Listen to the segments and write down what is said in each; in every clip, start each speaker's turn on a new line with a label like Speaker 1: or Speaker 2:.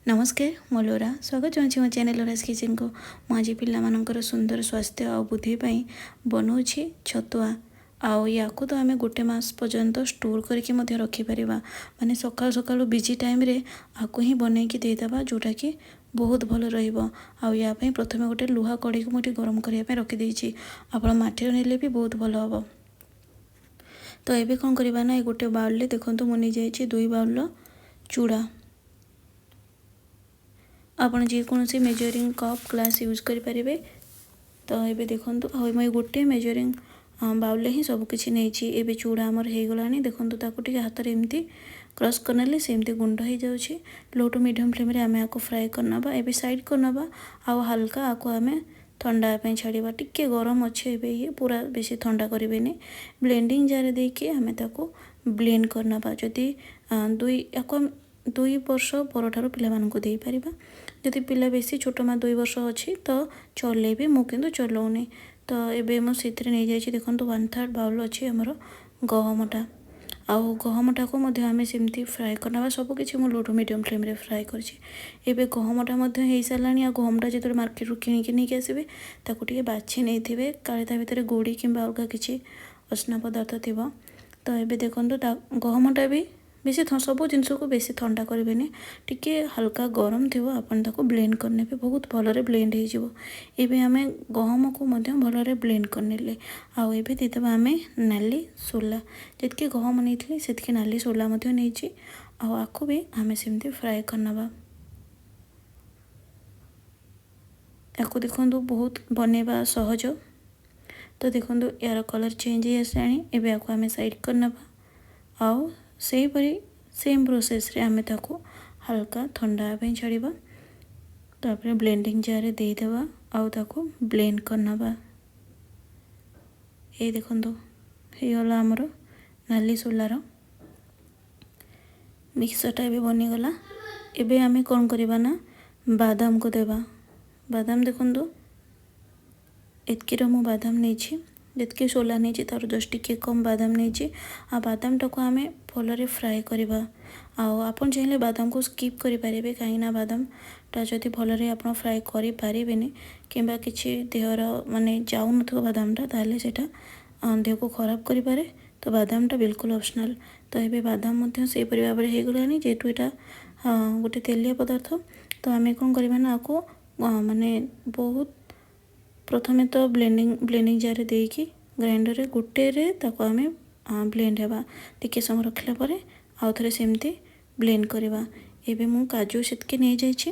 Speaker 1: नमस्कार मो लोरा स्वागत चाहूँगी मो चैनल लोरास किचन को। मुझे पिलामानंकर सुंदर स्वास्थ्य और बुद्धि बनाऊँगी छतुआ आउ या तो आम गोटे मास पर्यंत स्टोर करके रखिपर माने सकाल सकाल बिजी टाइम रे आपको ही बनईकी देदेबा जोटा कि बहुत भल रहा। प्रथम गोटे लुहा कड़ी को मुझे गरम करने रखीदे आप माटी नेले भी बहुत भल हम। तो ये कौन करवा ना गोटे बाउल देखो मुझे 2 बाउल चूड़ा आपन जेकोसी मेजरिंग कप ग्लास यूज करें। तो ये देखो मुझे गोटे मेजरिंग बाउल ही सबकि नहीं चूड़ा आमर हो गला देखो ताकू हाथ में एमती क्रश करने सेमती गुंड हो जाऊँगी। लो टू मीडियम फ्लेम रे आम आपको फ्राए करना ए साइड करना आउ हल्का आपको आम ठंडा छाड़ा टिके गरम अच्छे ये पूरा बेसी ठंडा करें। ब्लेंडिंग जार देके आम ताको ब्लेंड करना जदि 2 वर्ष पर पिलामानंको दे परिबा। जदि पिला बेसी छोट मा 2 वर्ष अच्छी तो चलेबे मु किंतु चलाऊनी। तो ये मुझे नहीं जाइए देखो 1/3 बाउल अच्छी आमर गहमटा आउ गहमटा को आम सेमती फ्राए करना सबकि मुझे लो टू मीडियम फ्लेम रे फ्राए कर गहमटा हो सारा आ गहमटा जो मार्केट रू किणिकी नहीं आसबे ताकू बाछि नहीं काले भितर गोड़ी कि अलग किसी असना पदार्थ थी। तो ये देखो गहमटा भी बेसी सब जिनस को बेसी ठंडा करें टिके हल्का गरम थी आपन ताको ब्लेंड करने पे बहुत भलरे ब्लेंड हो। आम गहम को भलरे ब्लेंड करने आउ ये देदेबा आम नाली सोला जितकी गहम नहीं से नाली सोला नहीं आपको भी आम सेमती फ्राए करना। आपको देखो बहुत बनवा सहज। तो देखो यार कलर चेंज हो आसानी आपको आम साइड करना आउ से परी सेम प्रोसेस रे आमे ताको हल्का ठंडा छाड़ा तापर ब्लेंडिंग जार देदेबा आउ ताको ब्लेंड करना। ये देखो होगला आमर नाली सोलार मिक्सरटा भी बनीगला। एबे आमे कौन करवा ना बादाम को देवा। बादाम देखो एतकी मु बादाम नहीं जितकी सोला नहीं तार जस्ट टिके कम बादाम नहीं आ बादामटा को आम भलरे फ्राए करवा। आपन चाहिए बादाम को स्किप करें कहीं बादामटा जदि भलरे आप फ्राए करें कि देहर माने जाऊन बादामटा ताले सेटा देह को खराब करें। तो बादामटा बिल्कुल ऑप्शनल। तो ये बादाम से भाव में हो गलानी जेहेतु यहाँ गोटे तेलिया पदार्थ। तो आम कौन करवा ना आपको माने बहुत प्रथमे तो ब्लेंडिंग जार देकी ग्राइंडर रे गोटे रे ताको आम ब्लेंड हेबा टिके समय रखला परे आउ थरे सेमती ब्लेंड करवा। एबे मु काजू सेतके नहीं जाइछि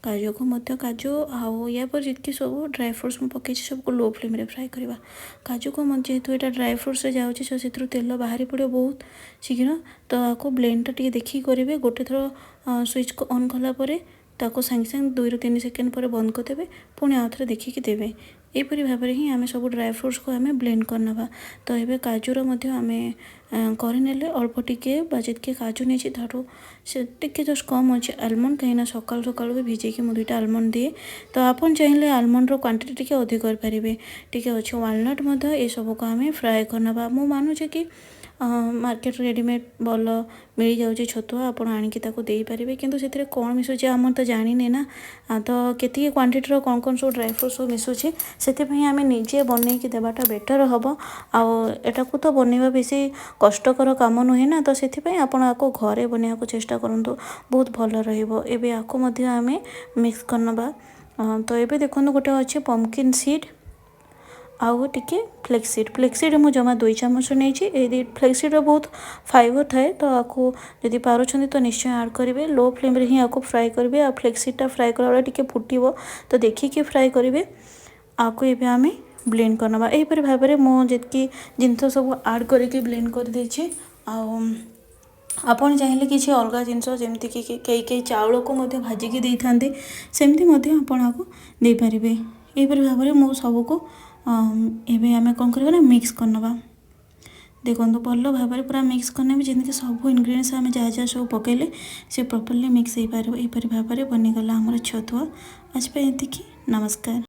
Speaker 1: काजू को काजू आउ या पर जितकी सब ड्राई फ्रूट्स मु पकई सबको लो फ्लेम रे फ्राए करवा। काजू को जेहेतु यहाँ ड्राई फ्रूट्स जाऊँगी सो से तेल बाहरी पड़े बहुत शीघ्र। तो आपको ब्लेंडटा टी देखिए करेंगे गोटे थर स्विच को ऑन कला ताको सागे सागे 2 ରୁ 3 सेकेंड पर बंद करदे पुणी आउ थे देखिकी देवे। यहपरी भाव में ही आम सब ड्राई फ्रूट्स को आम ब्लेंड करना। तो ये काजूर आम करने अल्प टिके जितके काजू नहीं ताठू से टिके जस्ट कम अच्छे आलमंड कहीं सकाल सकाल भी भिजेकी मुझे 2टा आलमंड दिए। तो आपन चाहिए आलमंड क्वांटिटी टिके अधिक करेंगे टिके अच्छे वालनट ये सब को आम फ्राए करना। मु मानुचे कि मार्केट रेडीमेड भल मिल जाऊँगी छतुआ आप आणिकी दे पारे कि कौन मिसुचे आम तो जाने ना। तो केती क्वांटिटी कौन कौन सब ड्राई फ्रूट सब मिसुचे से आम निजे बनईकी देवाटा बेटर हम। आटा को तो बनवा बेसी कष्टकर काम नुहे ना। तो से आपको घरे बनवाक चेष्टा करूँ बहुत भल रही। आम मिक्स करना। तो ये देखो गोटे अच्छे पम्पकिन सीड आउ टिके फ्लेक्सीड मुझे जमा 2 चामच नहीं फ्लेक्सीड बहुत फाइबर थाए। तो आपको जदि पारुछंदी तो निश्चय ऐड करेंगे लो फ्लेम रे ही आपको फ्राए करेंगे। आ फ्लेक्सीडटा फ्राए कला टिके फुटिबो तो देखिए फ्राए करेंगे आपको ये आम ब्लेंड करना। यहीपरि भाव में मुझे जिनस सब ऐड करके ब्लेंड कर देछि। आपन चाहिए किसी अलग जिनस जमती कि कई चाउल को भाजिकी दे था सेमती आपको दे पारे। यहीपरि भाव में मो सबको एबे आमे कौन करवा ना मिक्स करना। देखो भल भाव में पूरा मिक्स करने भी जमी सब इनग्रेडिएंट्स आम जहाँ जहाँ सब पकड़े से प्रॉपर्ली मिक्स हो पार। यहीपरि भाव में बनीगला आमर छतुआ। आज पे एतिकी नमस्कार।